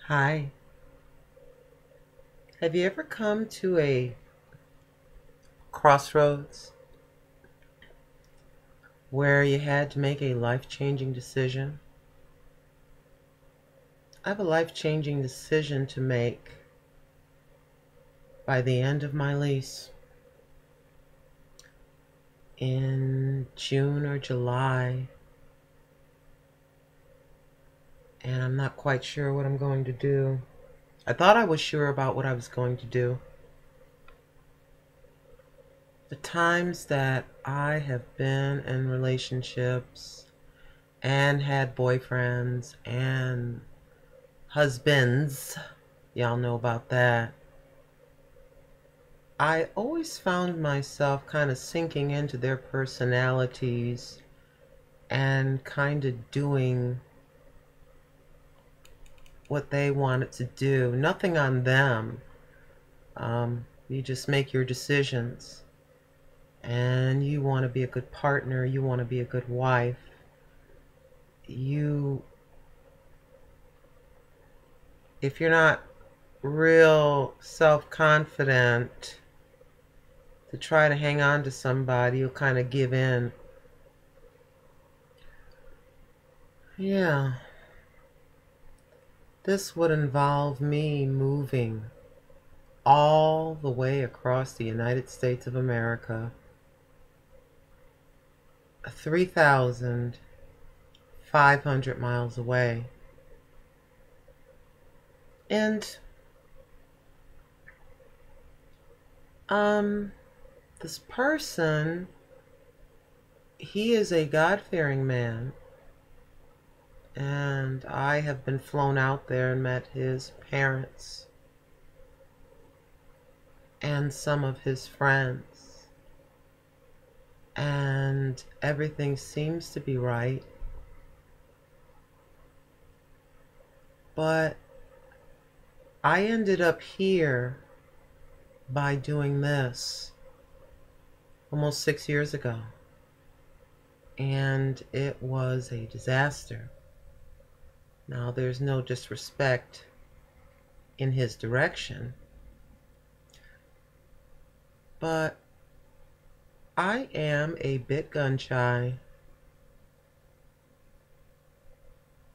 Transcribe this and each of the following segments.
Hi. Have you ever come to a crossroads where you had to make a life-changing decision? I have a life-changing decision to make by the end of my lease in June or July, and I'm not quite sure what I'm going to do. I thought I was sure about what I was going to do. The times that I have been in relationships and had boyfriends and husbands, y'all know about that. I always found myself kind of sinking into their personalities and kind of doing what they wanted to do. Nothing on them. You just make your decisions. And you want to be a good partner. You want to be a good wife. If you're not real self-confident to try to hang on to somebody, you'll kind of give in. Yeah. This would involve me moving all the way across the United States of America, 3,500 miles away. And this person, he is a God-fearing man, and I have been flown out there and met his parents and some of his friends, and everything seems to be right. But I ended up here by doing this almost 6 years ago, and it was a disaster. Now, there's no disrespect in his direction, but I am a bit gun shy.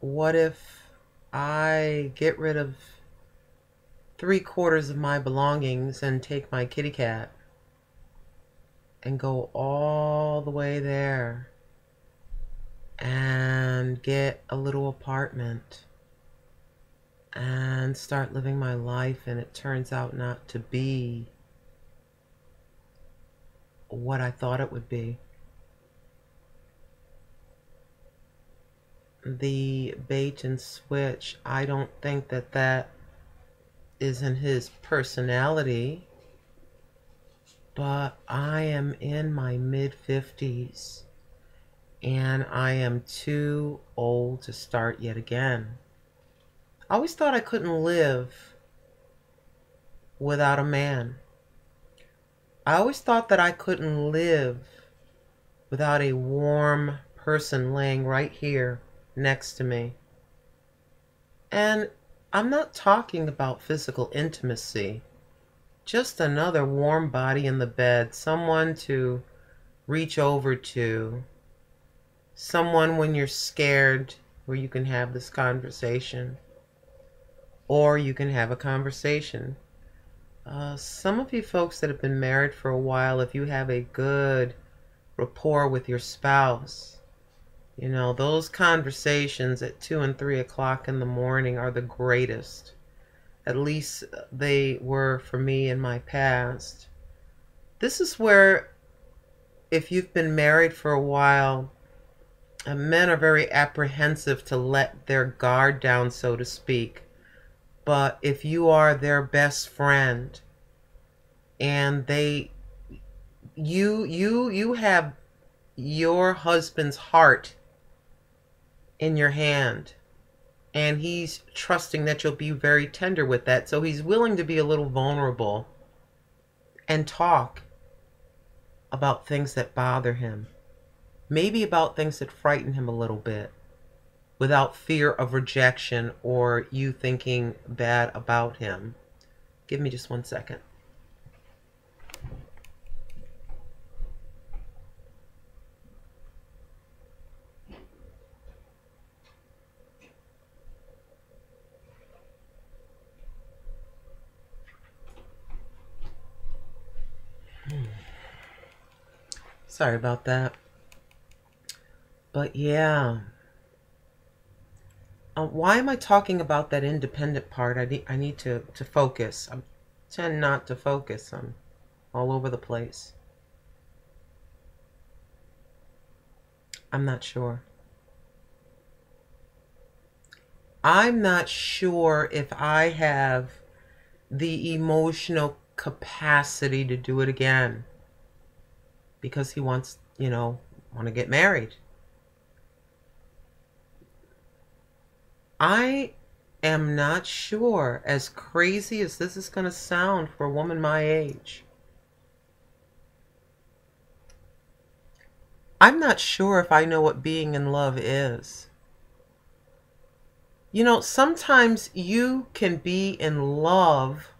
What if I get rid of 3/4 of my belongings and take my kitty cat and go all the way there and get a little apartment and start living my life, and it turns out not to be what I thought it would be? The bait and switch, I don't think that that is in his personality, but I am in my mid-50s and I am too old to start yet again. I always thought I couldn't live without a man. I always thought that I couldn't live without a warm person laying right here next to me. And I'm not talking about physical intimacy, just another warm body in the bed, someone to reach over to, someone when you're scared where you can have this conversation, or you can have a conversation. Some of you folks that have been married for a while, if you have a good rapport with your spouse, you know, those conversations at 2 and 3 o'clock in the morning are the greatest. At least they were for me in my past. This is where, if you've been married for a while, men are very apprehensive to let their guard down, so to speak. But if you are their best friend and you have your husband's heart in your hand, and he's trusting that you'll be very tender with that, so he's willing to be a little vulnerable and talk about things that bother him, maybe about things that frighten him a little bit, without fear of rejection or you thinking bad about him. Give me just 1 second. Sorry about that. But yeah. Why am I talking about that independent part? I need to focus. I tend not to focus. I'm all over the place. I'm not sure. I'm not sure if I have the emotional capacity to do it again. Because he wants, want to get married. I am not sure, as crazy as this is going to sound for a woman my age, I'm not sure if I know what being in love is. Sometimes you can be in love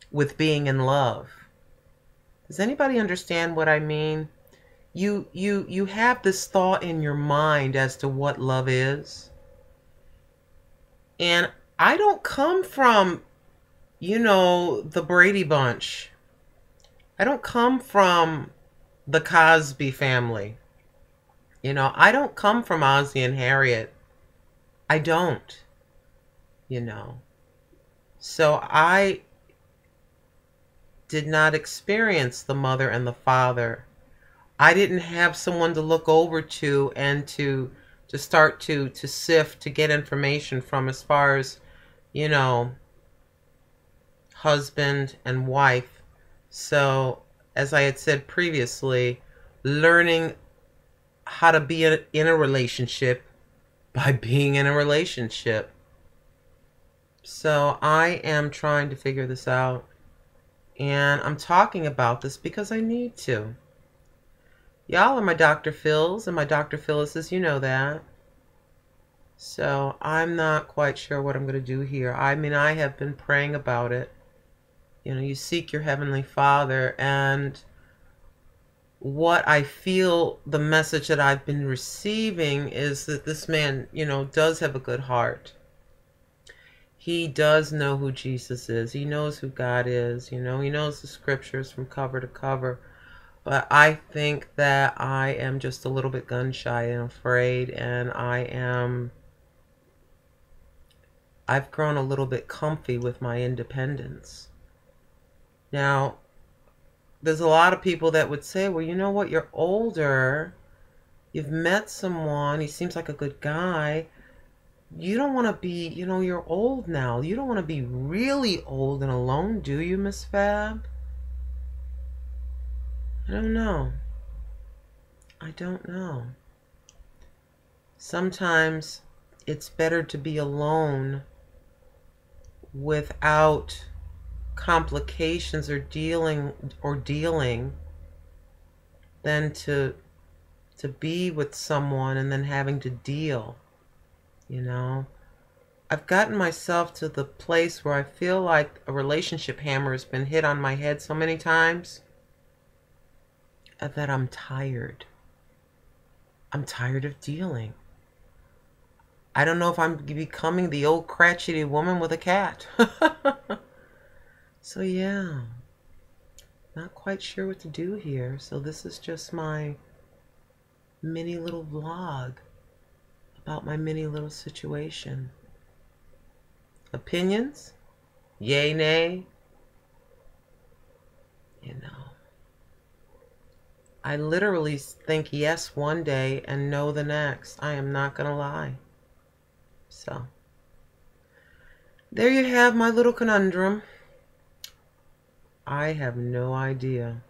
with being in love. Does anybody understand what I mean? You have this thought in your mind as to what love is. And I don't come from, the Brady Bunch. I don't come from the Cosby family. I don't come from Ozzie and Harriet. I don't. So I did not experience the mother and the father. I didn't have someone to look over to and to start to sift, to get information from, as far as, husband and wife. So, as I had said previously, learning how to be in a relationship by being in a relationship. So I am trying to figure this out. And I'm talking about this because I need to. Y'all are my Dr. Phils and my Dr. Phyllis's, you know that. So I'm not quite sure what I'm going to do here. I mean, I have been praying about it. You seek your Heavenly Father, and what I feel, the message that I've been receiving is that this man, does have a good heart. He does know who Jesus is. He knows who God is. He knows the scriptures from cover to cover. But I think that I am just a little bit gun shy and afraid, and I've grown a little bit comfy with my independence. Now, there's a lot of people that would say, well, you know what, you're older, you've met someone, he seems like a good guy. You don't want to be, you're old now. You don't want to be really old and alone, do you, Miss Fab? I don't know. I don't know. Sometimes it's better to be alone without complications or dealing than to be with someone and then having to deal. I've gotten myself to the place where I feel like a relationship hammer has been hit on my head so many times that I'm tired. I'm tired of dealing. I don't know if I'm becoming the old cratchety woman with a cat. So yeah, not quite sure what to do here. So this is just my mini little vlog about my mini little situation. Opinions? Yay, nay? I literally think yes one day and no the next. I am not going to lie. So, there you have my little conundrum. I have no idea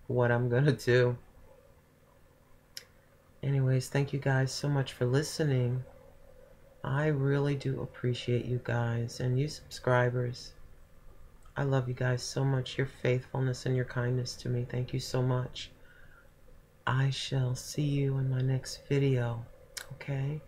what I'm going to do. Anyways, thank you guys so much for listening. I really do appreciate you guys and you subscribers. I love you guys so much. Your faithfulness and your kindness to me. Thank you so much. I shall see you in my next video. Okay?